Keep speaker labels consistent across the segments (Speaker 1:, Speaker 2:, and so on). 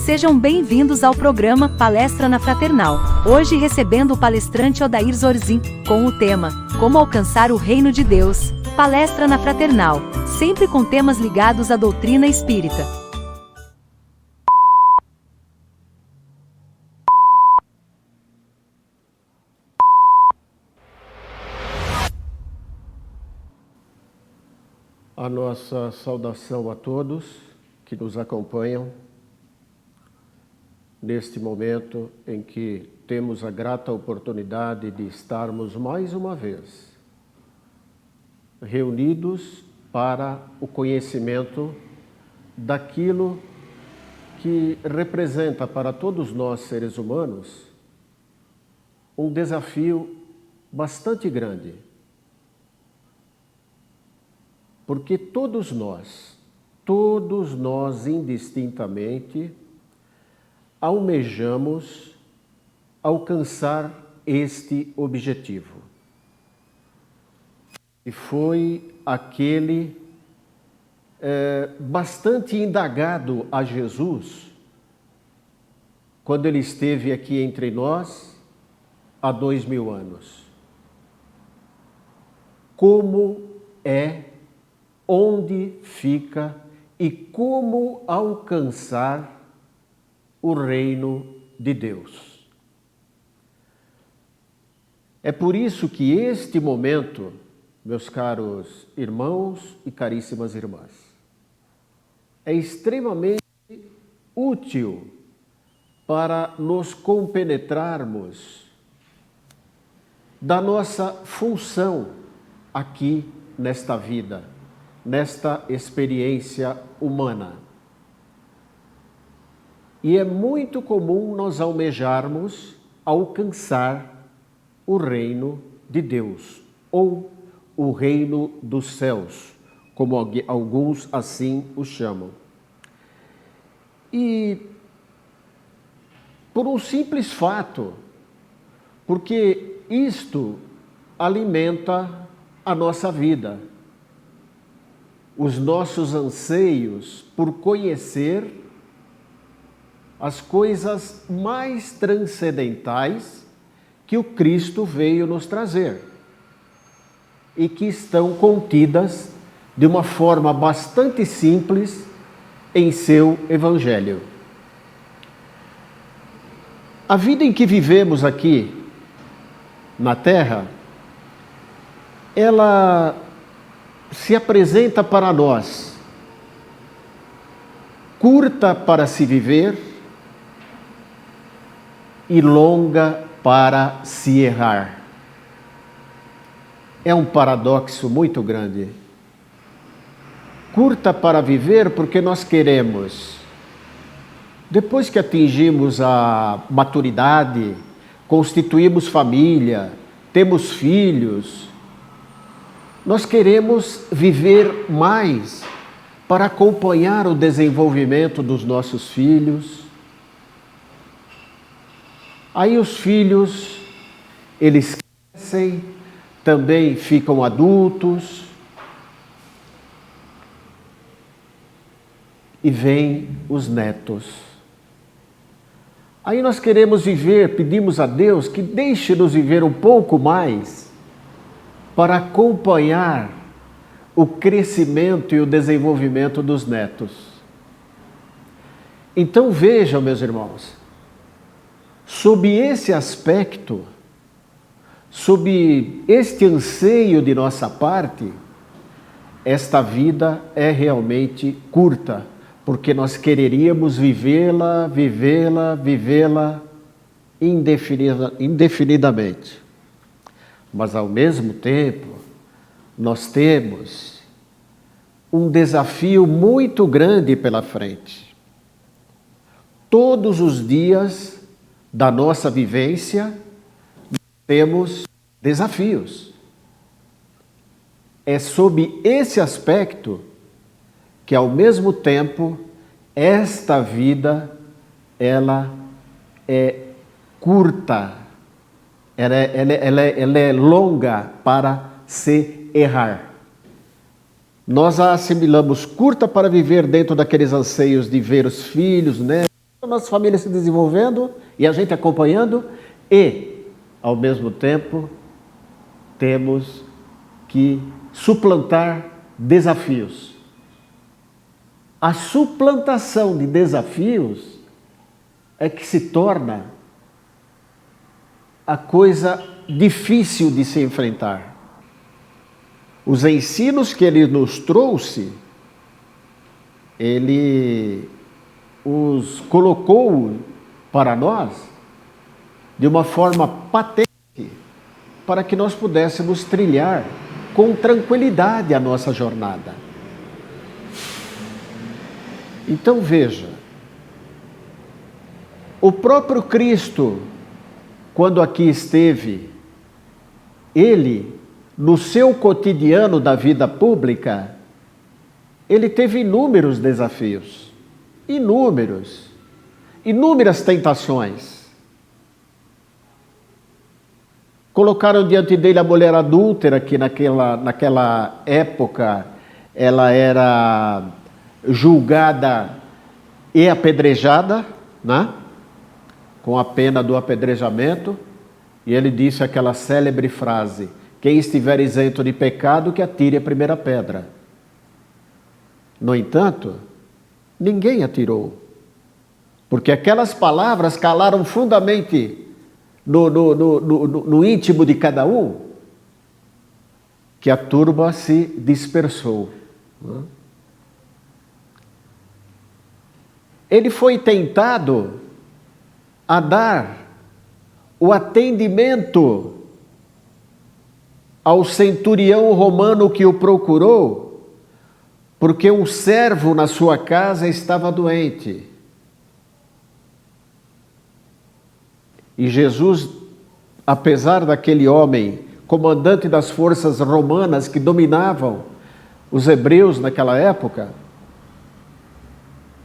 Speaker 1: Sejam bem-vindos ao programa Palestra na Fraternal. Hoje recebendo o palestrante Odair Zorzin, com o tema Como alcançar o reino de Deus. Palestra na Fraternal, sempre com temas ligados à doutrina espírita.
Speaker 2: A nossa saudação a todos que nos acompanham neste momento em que temos a grata oportunidade de estarmos mais uma vez reunidos para o conhecimento daquilo que representa para todos nós seres humanos um desafio bastante grande. Porque todos nós indistintamente, almejamos alcançar este objetivo. E foi aquele bastante indagado a Jesus, quando ele esteve aqui entre nós há 2000 anos. Como é, onde fica e como alcançar o reino de Deus. É por isso que este momento, meus caros irmãos e caríssimas irmãs, é extremamente útil para nos compenetrarmos da nossa função aqui nesta vida, nesta experiência humana. E é muito comum nós almejarmos alcançar o reino de Deus, ou o reino dos céus, como alguns assim o chamam. E por um simples fato, porque isto alimenta a nossa vida, os nossos anseios por conhecer as coisas mais transcendentais que o Cristo veio nos trazer e que estão contidas de uma forma bastante simples em seu Evangelho. A vida em que vivemos aqui na Terra, ela se apresenta para nós curta para se viver e longa para se errar. É um paradoxo muito grande. Curta para viver porque nós queremos, depois que atingimos a maturidade, constituímos família, temos filhos, nós queremos viver mais para acompanhar o desenvolvimento dos nossos filhos. Aí os filhos, eles crescem, também ficam adultos, e vêm os netos. Aí nós queremos viver, pedimos a Deus que deixe-nos viver um pouco mais para acompanhar o crescimento e o desenvolvimento dos netos. Então vejam, meus irmãos, sob esse aspecto, sob este anseio de nossa parte, esta vida é realmente curta, porque nós quereríamos vivê-la indefinidamente. Mas ao mesmo tempo, nós temos um desafio muito grande pela frente. Todos os dias da nossa vivência, temos desafios. É sob esse aspecto que, ao mesmo tempo, esta vida, ela é curta, ela é longa para se errar. Nós a assimilamos curta para viver dentro daqueles anseios de ver os filhos, né? nossa família se desenvolvendo e a gente acompanhando e, ao mesmo tempo, temos que suplantar desafios. A suplantação de desafios é que se torna a coisa difícil de se enfrentar. Os ensinos que ele nos trouxe, ele os colocou para nós de uma forma patente, para que nós pudéssemos trilhar com tranquilidade a nossa jornada. Então veja, o próprio Cristo, quando aqui esteve, ele, no seu cotidiano da vida pública, ele teve inúmeros desafios. Inúmeras tentações. Colocaram diante dele a mulher adúltera, que naquela época ela era julgada e apedrejada, né? Com a pena do apedrejamento, e ele disse aquela célebre frase: quem estiver isento de pecado, que atire a primeira pedra. No entanto, ninguém atirou, porque aquelas palavras calaram fundamente no íntimo de cada um, que a turba se dispersou. Ele foi tentado a dar o atendimento ao centurião romano que o procurou, porque um servo na sua casa estava doente. E Jesus, apesar daquele homem, comandante das forças romanas que dominavam os hebreus naquela época,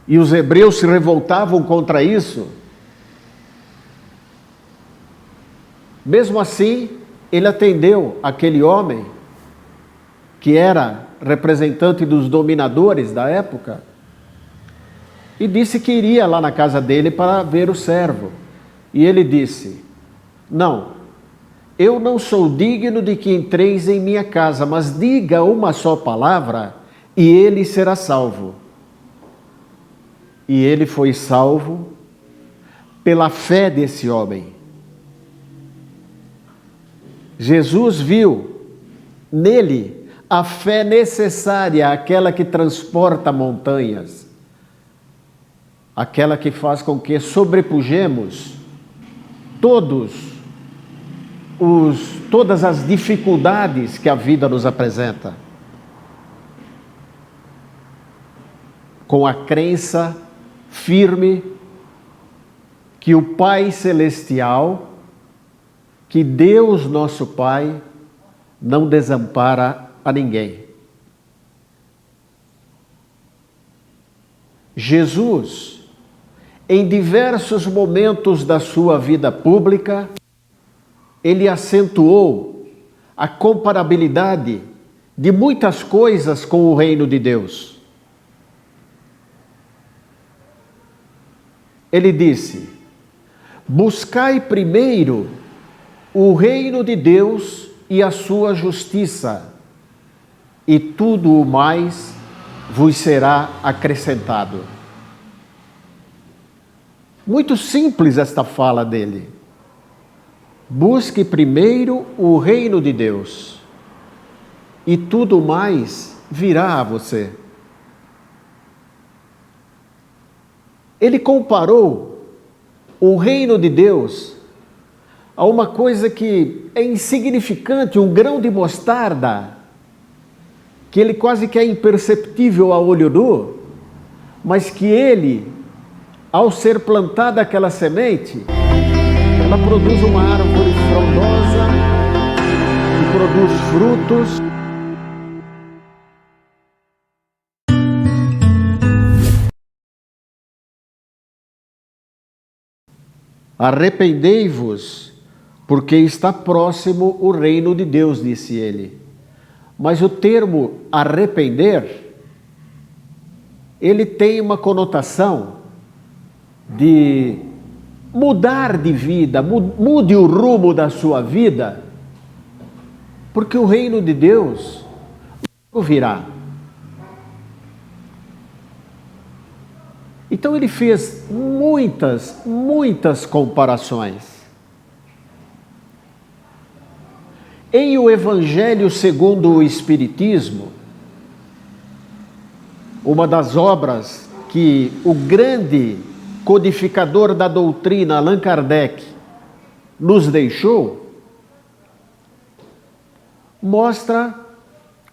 Speaker 2: e os hebreus se revoltavam contra isso, mesmo assim, ele atendeu aquele homem, que era representante dos dominadores da época, e disse que iria lá na casa dele para ver o servo. E ele disse: não, eu não sou digno de que entreis em minha casa, mas diga uma só palavra e ele será salvo. E ele foi salvo pela fé desse homem. Jesus viu nele a fé necessária, aquela que transporta montanhas, aquela que faz com que sobrepujemos todas as dificuldades que a vida nos apresenta, com a crença firme que o Pai Celestial, que Deus nosso Pai, não desampara a ninguém. Jesus, em diversos momentos da sua vida pública, ele acentuou a comparabilidade de muitas coisas com o reino de Deus. Ele disse: buscai primeiro o reino de Deus e a sua justiça, e tudo o mais vos será acrescentado. Muito simples esta fala dele. Busque primeiro o reino de Deus, e tudo mais virá a você. Ele comparou o reino de Deus a uma coisa que é insignificante, um grão de mostarda, que ele quase que é imperceptível a olho nu, mas que ele, ao ser plantada aquela semente, ela produz uma árvore frondosa, que produz frutos. Arrependei-vos, porque está próximo o reino de Deus, disse ele. Mas o termo arrepender, ele tem uma conotação de mudar de vida, mude o rumo da sua vida, porque o reino de Deus virá. Então ele fez muitas comparações. Em O Evangelho segundo o Espiritismo, uma das obras que o grande codificador da doutrina, Allan Kardec, nos deixou, mostra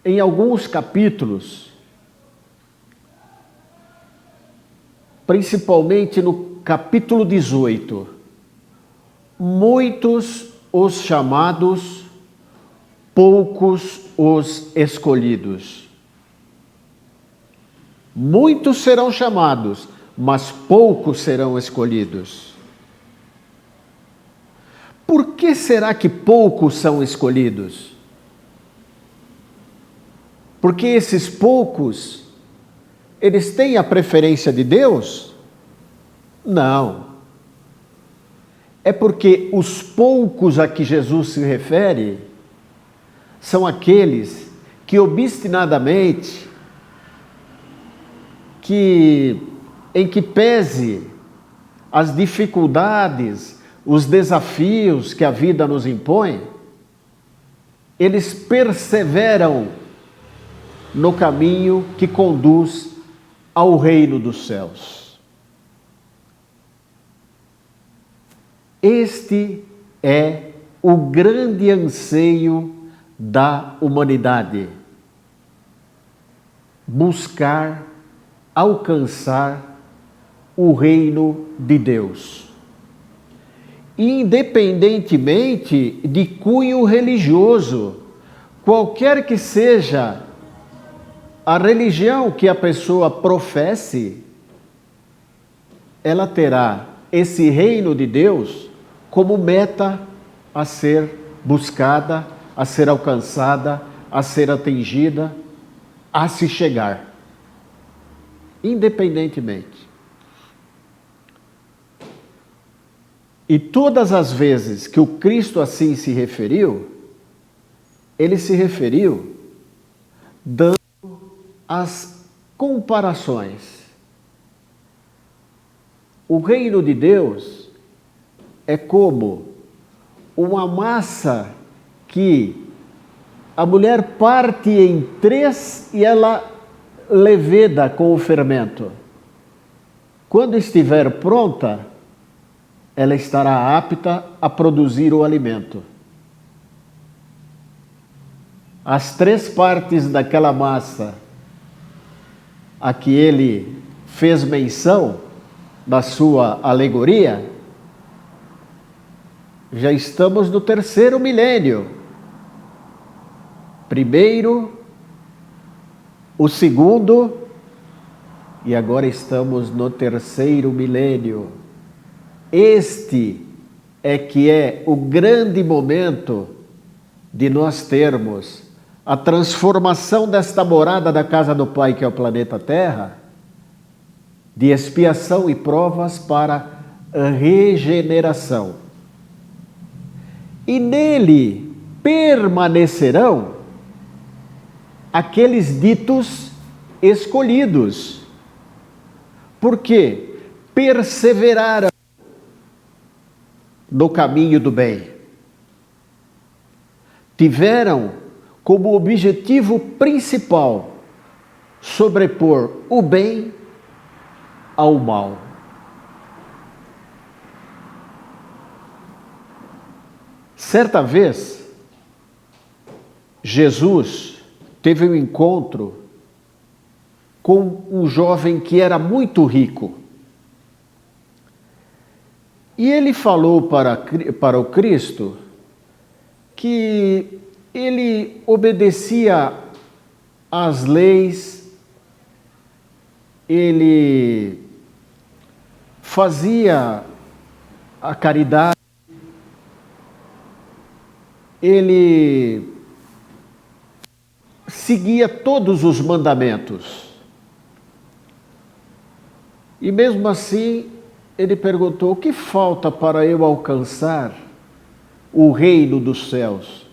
Speaker 2: em alguns capítulos, principalmente no capítulo 18, muitos os chamados, poucos os escolhidos. Muitos serão chamados, mas poucos serão escolhidos. Por que será que poucos são escolhidos? Porque esses poucos, eles têm a preferência de Deus? Não. É porque os poucos a que Jesus se refere são aqueles que obstinadamente, em que pese as dificuldades, os desafios que a vida nos impõe, eles perseveram no caminho que conduz ao reino dos céus. Este é o grande anseio da humanidade: buscar, alcançar o reino de Deus, independentemente de cunho religioso, qualquer que seja a religião que a pessoa professe, ela terá esse reino de Deus como meta a ser buscada, a ser alcançada, a ser atingida, a se chegar. Independentemente. E todas as vezes que o Cristo assim se referiu, ele se referiu dando as comparações. O reino de Deus é como uma massa que a mulher parte em 3 e ela leveda com o fermento. Quando estiver pronta, ela estará apta a produzir o alimento. As 3 partes daquela massa a que ele fez menção na sua alegoria, já estamos no 3º milênio. Primeiro, o 2º, e agora estamos no 3º milênio. Este é que é o grande momento de nós termos a transformação desta morada da casa do Pai, que é o planeta Terra, de expiação e provas para a regeneração. E nele permanecerão aqueles ditos escolhidos, porque perseveraram no caminho do bem. Tiveram como objetivo principal sobrepor o bem ao mal. Certa vez, Jesus teve um encontro com um jovem que era muito rico. E ele falou para o Cristo que ele obedecia às leis, ele fazia a caridade, ele seguia todos os mandamentos. E mesmo assim, ele perguntou: o que falta para eu alcançar o reino dos céus,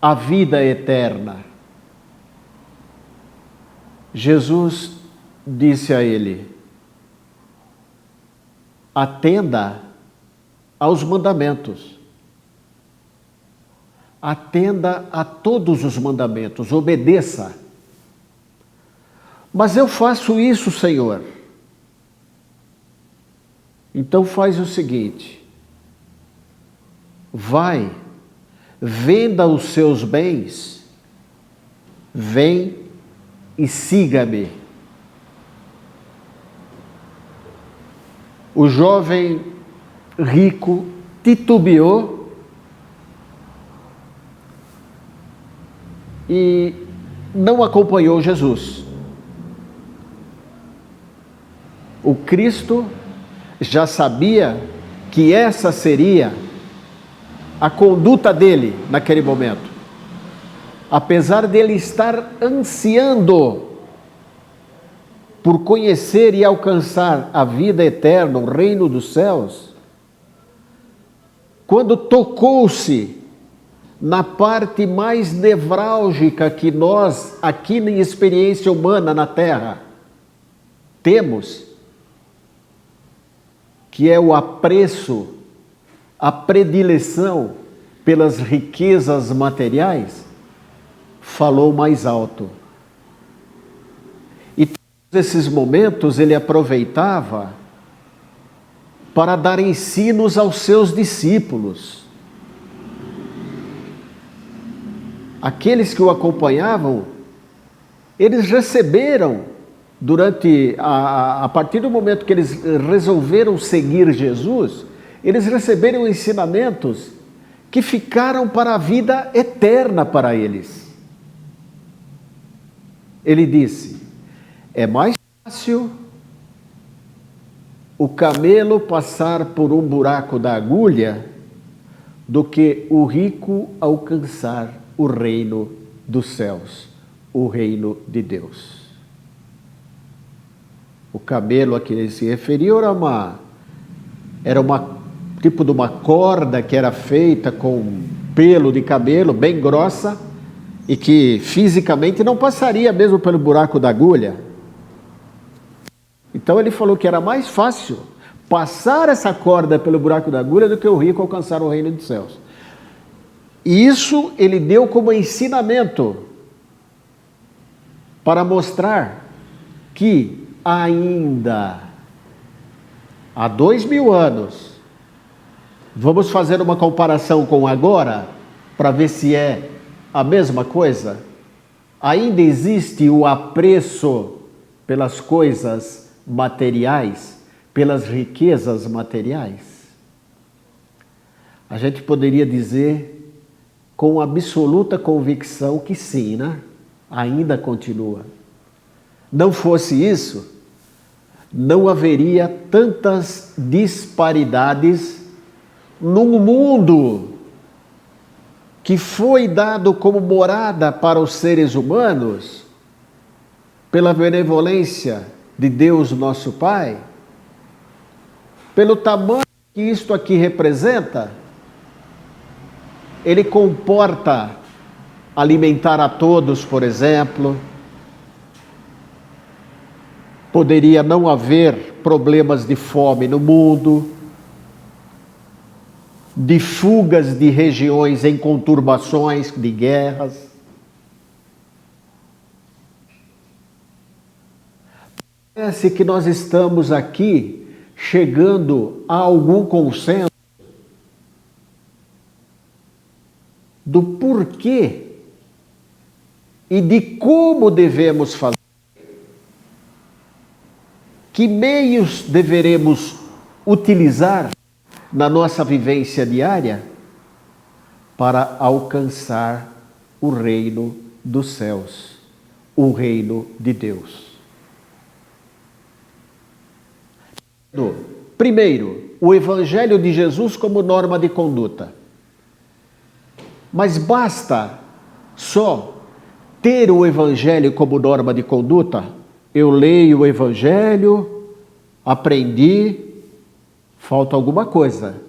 Speaker 2: a vida eterna? Jesus disse a ele: atenda aos mandamentos. Atenda a todos os mandamentos, obedeça. Mas eu faço isso, Senhor. Então faz o seguinte: vai, venda os seus bens, vem e siga-me. O jovem rico titubeou e não acompanhou Jesus. O Cristo já sabia que essa seria a conduta dele naquele momento. Apesar dele estar ansiando por conhecer e alcançar a vida eterna, o reino dos céus, quando tocou-se na parte mais nevrálgica que nós, aqui na experiência humana na Terra, temos, que é o apreço, a predileção pelas riquezas materiais, falou mais alto. E todos esses momentos ele aproveitava para dar ensinos aos seus discípulos. Aqueles que o acompanhavam, eles receberam a partir do momento que eles resolveram seguir Jesus, eles receberam ensinamentos que ficaram para a vida eterna para eles. Ele disse: é mais fácil o camelo passar por um buraco da agulha do que o rico alcançar o reino dos céus, o reino de Deus. O camelo a que ele se referiu era uma tipo de uma corda que era feita com pelo de camelo, bem grossa, e que fisicamente não passaria mesmo pelo buraco da agulha. Então ele falou que era mais fácil passar essa corda pelo buraco da agulha do que o rico alcançar o reino dos céus. E isso ele deu como ensinamento para mostrar que ainda há 2000 anos, vamos fazer uma comparação com agora, para ver se é a mesma coisa, ainda existe o apreço pelas coisas materiais, pelas riquezas materiais. A gente poderia dizer com absoluta convicção que sim, né? Ainda continua. Não fosse isso, não haveria tantas disparidades num mundo que foi dado como morada para os seres humanos pela benevolência de Deus nosso Pai, pelo tamanho que isto aqui representa. Ele comporta alimentar a todos, por exemplo. Poderia não haver problemas de fome no mundo, de fugas de regiões em conturbações, de guerras. Parece que nós estamos aqui chegando a algum consenso do porquê e de como devemos fazer. Que meios deveremos utilizar na nossa vivência diária para alcançar o reino dos céus, o reino de Deus? Primeiro, o Evangelho de Jesus como norma de conduta. Mas basta só ter o Evangelho como norma de conduta? Eu leio o Evangelho aprendi, falta alguma coisa.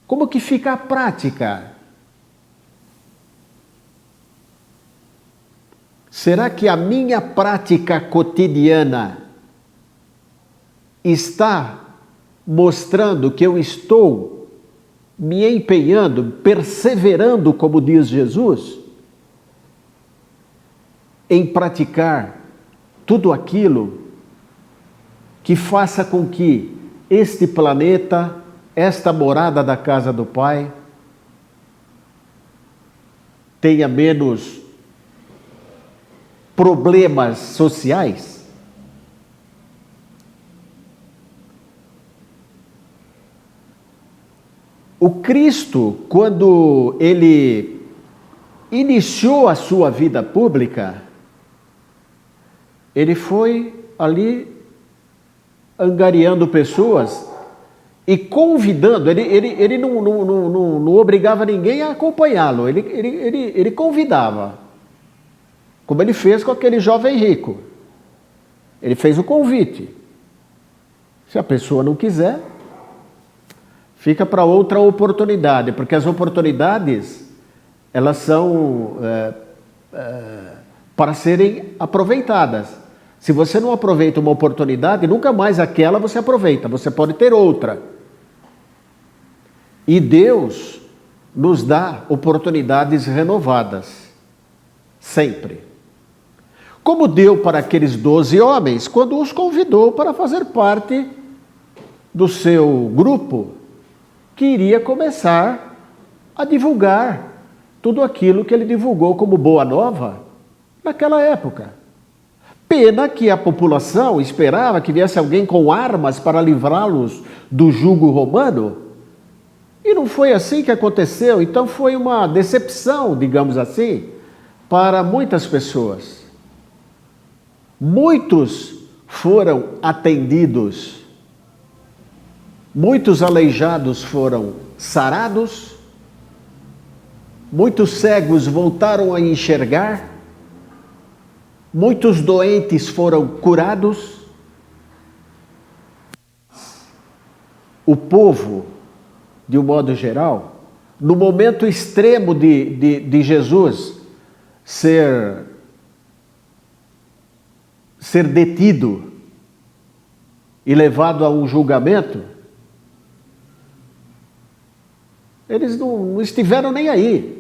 Speaker 2: Como que fica a prática? Será que a minha prática cotidiana está mostrando que eu estou me empenhando, perseverando, como diz Jesus, em praticar tudo aquilo que faça com que este planeta, esta morada da casa do Pai, tenha menos problemas sociais? O Cristo, quando ele iniciou a sua vida pública, ele foi ali angariando pessoas e convidando. Ele não obrigava ninguém a acompanhá-lo, ele convidava, como ele fez com aquele jovem rico. Ele fez o convite. Se a pessoa não quiser, fica para outra oportunidade, porque as oportunidades, elas são para serem aproveitadas. Se você não aproveita uma oportunidade, nunca mais aquela você aproveita, você pode ter outra. E Deus nos dá oportunidades renovadas, sempre. Como deu para aqueles 12 homens, quando os convidou para fazer parte do seu grupo, que iria começar a divulgar tudo aquilo que ele divulgou como boa nova naquela época. Pena que a população esperava que viesse alguém com armas para livrá-los do jugo romano, e não foi assim que aconteceu. Então foi uma decepção, digamos assim, para muitas pessoas. Muitos foram atendidos, muitos aleijados foram sarados, muitos cegos voltaram a enxergar, muitos doentes foram curados. O povo, de um modo geral, no momento extremo de Jesus ser detido e levado a um julgamento, eles não estiveram nem aí.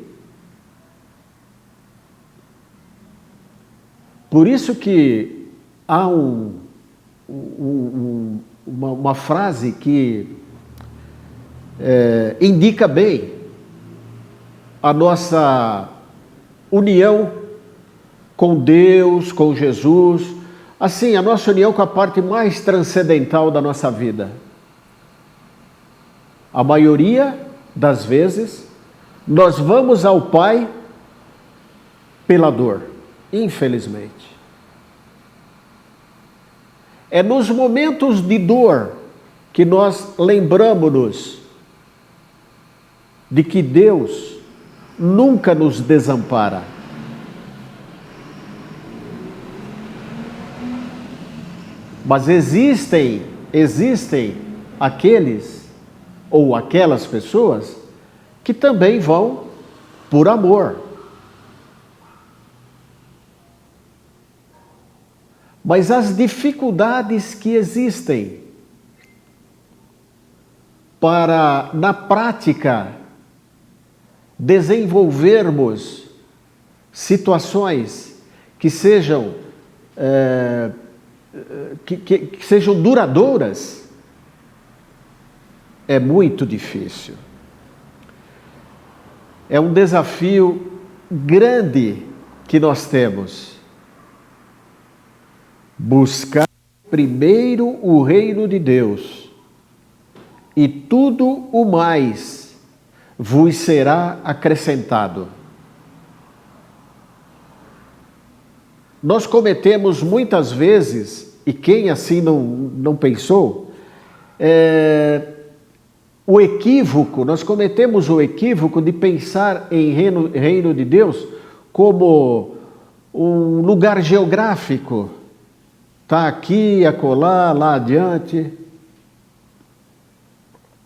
Speaker 2: Por isso que há uma frase que indica bem a nossa união com Deus, com Jesus, assim, a nossa união com a parte mais transcendental da nossa vida. A maioria das vezes, nós vamos ao Pai pela dor, infelizmente. É nos momentos de dor que nós lembramos-nos de que Deus nunca nos desampara. Mas existem aqueles ou aquelas pessoas que também vão por amor. Mas as dificuldades que existem para, na prática, desenvolvermos situações que sejam que sejam duradouras, é muito difícil. É um desafio grande que nós temos. Buscar primeiro o reino de Deus, e tudo o mais vos será acrescentado. Nós cometemos muitas vezes, e quem assim não pensou, o equívoco, nós cometemos o equívoco de pensar em reino de Deus como um lugar geográfico, está aqui, acolá, lá adiante,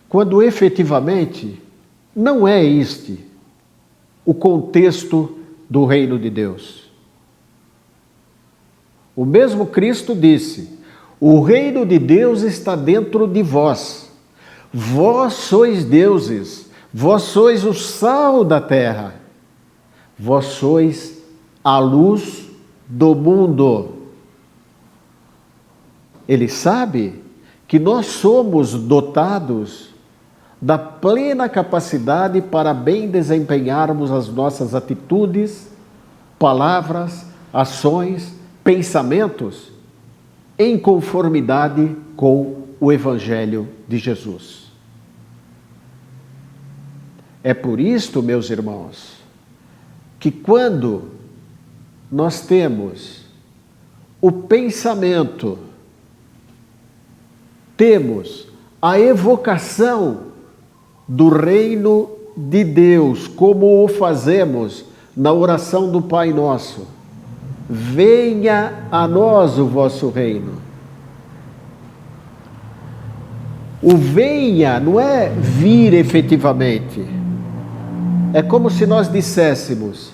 Speaker 2: quando efetivamente não é este o contexto do reino de Deus. O mesmo Cristo disse: o reino de Deus está dentro de vós. Vós sois deuses, vós sois o sal da terra, vós sois a luz do mundo. Ele sabe que nós somos dotados da plena capacidade para bem desempenharmos as nossas atitudes, palavras, ações, pensamentos em conformidade com o Evangelho de Jesus. É por isto, meus irmãos, que quando nós temos o pensamento, temos a evocação do reino de Deus, como o fazemos na oração do Pai Nosso: venha a nós o vosso reino. O venha não é vir efetivamente. É como se nós disséssemos: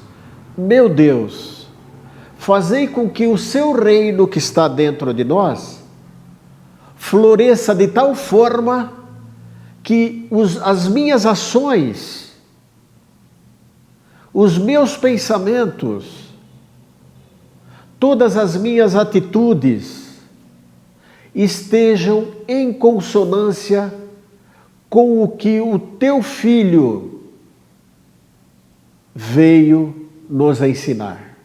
Speaker 2: meu Deus, fazei com que o seu reino que está dentro de nós floresça de tal forma que as minhas ações, os meus pensamentos, todas as minhas atitudes estejam em consonância com o que o teu Filho veio nos ensinar.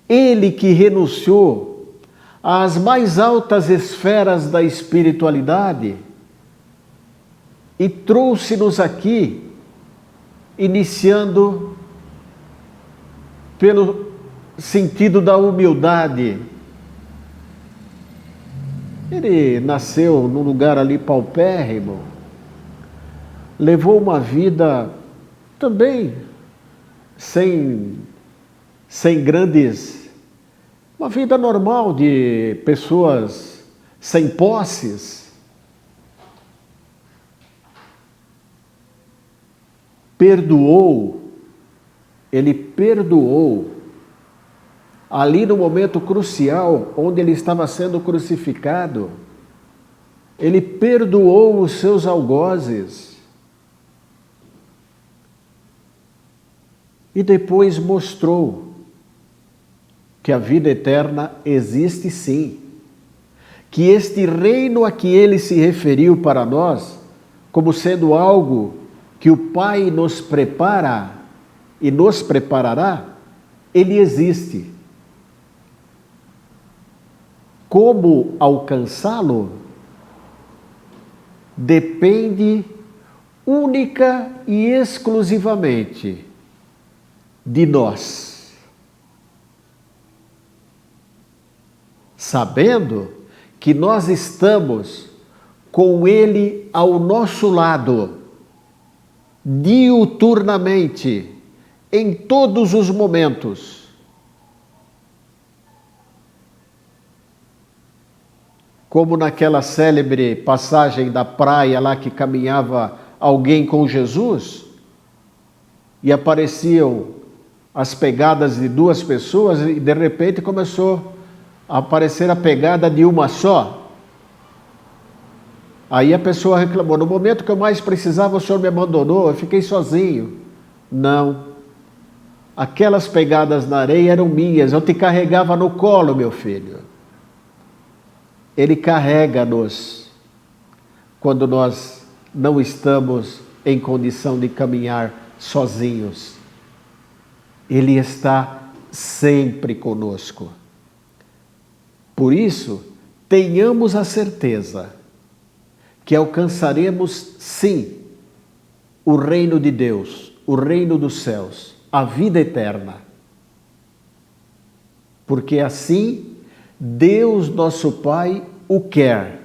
Speaker 2: Ele que renunciou às mais altas esferas da espiritualidade e trouxe-nos aqui, iniciando pelo sentido da humildade. Ele nasceu num lugar ali paupérrimo, levou uma vida também sem grandes, uma vida normal de pessoas sem posses. Ele perdoou ali no momento crucial, onde ele estava sendo crucificado. Ele perdoou os seus algozes. E depois mostrou que a vida eterna existe sim. Que este reino a que ele se referiu para nós, como sendo algo que o Pai nos prepara e nos preparará, ele existe. Como alcançá-lo depende única e exclusivamente de nós. Sabendo que nós estamos com Ele ao nosso lado, diuturnamente, em todos os momentos. Como naquela célebre passagem da praia lá que caminhava alguém com Jesus e apareciam as pegadas de duas pessoas e de repente começou a aparecer a pegada de uma só. Aí a pessoa reclamou: no momento que eu mais precisava o Senhor me abandonou, eu fiquei sozinho. Não, aquelas pegadas na areia eram minhas, eu te carregava no colo, meu filho. Ele carrega-nos quando nós não estamos em condição de caminhar sozinhos. Ele está sempre conosco. Por isso, tenhamos a certeza que alcançaremos sim o reino de Deus, o reino dos céus, a vida eterna. Porque assim Deus nosso Pai o quer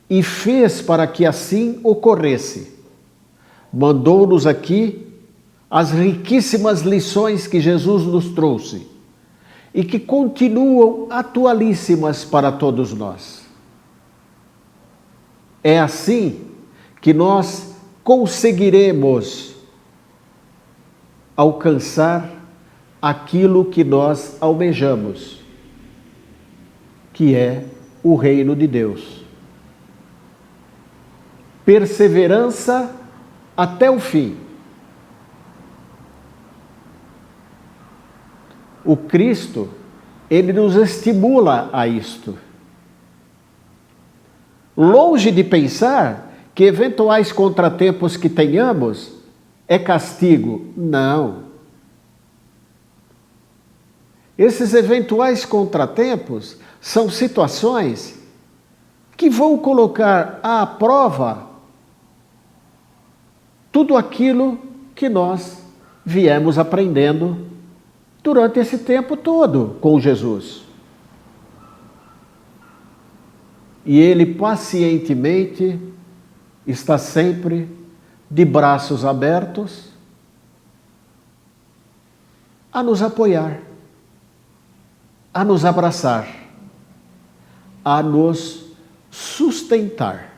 Speaker 2: e fez para que assim ocorresse. Mandou-nos aqui as riquíssimas lições que Jesus nos trouxe e que continuam atualíssimas para todos nós. É assim que nós conseguiremos alcançar aquilo que nós almejamos, que é o reino de Deus. Perseverança até o fim. O Cristo, ele nos estimula a isto. Longe de pensar que eventuais contratempos que tenhamos é castigo. Não. Esses eventuais contratempos são situações que vão colocar à prova tudo aquilo que nós viemos aprendendo durante esse tempo todo com Jesus. E Ele pacientemente está sempre de braços abertos a nos apoiar, a nos abraçar, a nos sustentar.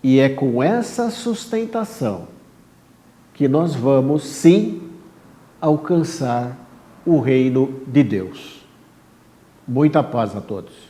Speaker 2: E é com essa sustentação que nós vamos, sim, alcançar o reino de Deus. Muita paz a todos.